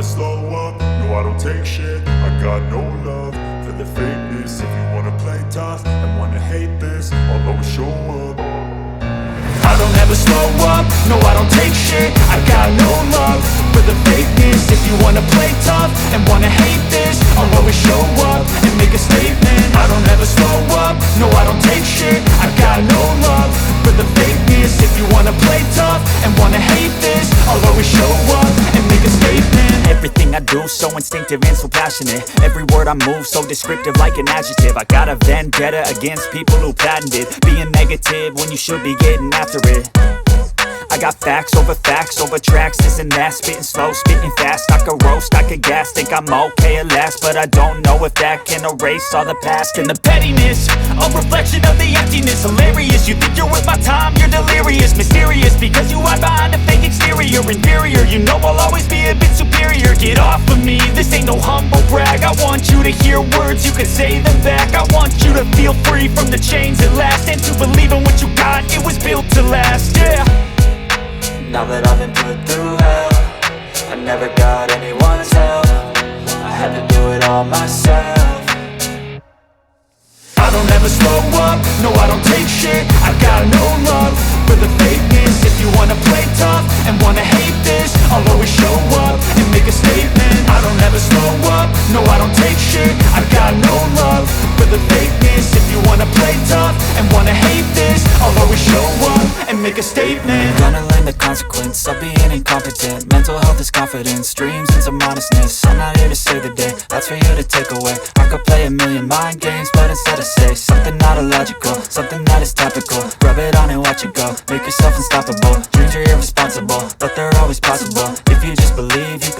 slow up, no I don't take shit. I got no love for the fakeness. If you wanna play tough and wanna hate this, I'll always show up. I don't ever slow up, no I don't take shit. I got no love for the fakeness. If you wanna play tough and wanna hate this, I'll always show up and make a statement. I don't ever slow up, no I don't take shit. I got no love for the fakeness. If you wanna play tough and wanna hate this, I'll always show up and make a statement. Everything I do so instinctive and so passionate. Every word I move so descriptive like an adjective. I got a vendetta against people who patented being negative when you should be getting after it. I got facts over tracks, this and that. Spitting slow, spitting fast, I could roast, I could gas. Think I'm okay at last, but I don't know if that can erase all the past. And the pettiness, a reflection of the emptiness. Hilarious, you think you're worth my time, you're delirious. Mysterious, because you hide behind a fake exterior. Inferior, you know I'll always be a bit superior. Get off of me, this ain't no humble brag. I want you to hear words, you can say them back. I want you to feel free from the chains at last, and to believe in what you got, it was built to last, yeah. Now that I've been put through hell, I never got anyone's help. I had to do it all myself. I don't ever slow up, no I don't take shit. I got no love for the fakeness. If you wanna play tough and wanna hate this, I'll always show up and make a statement. I don't ever slow up, no I don't take shit. I got no love for the fakeness. If you wanna play tough and wanna hate this, I'll always show up and make a statement. Gonna learn the consequence of being incompetent. Mental health is confidence, dreams and some honestness. I'm not here to save the day, that's for you to take away. I could play a million mind games, but instead I say something not illogical, something that is topical. Rub it on and watch it go, make yourself unstoppable. Dreams are irresponsible, but they're always possible. If you just believe, you could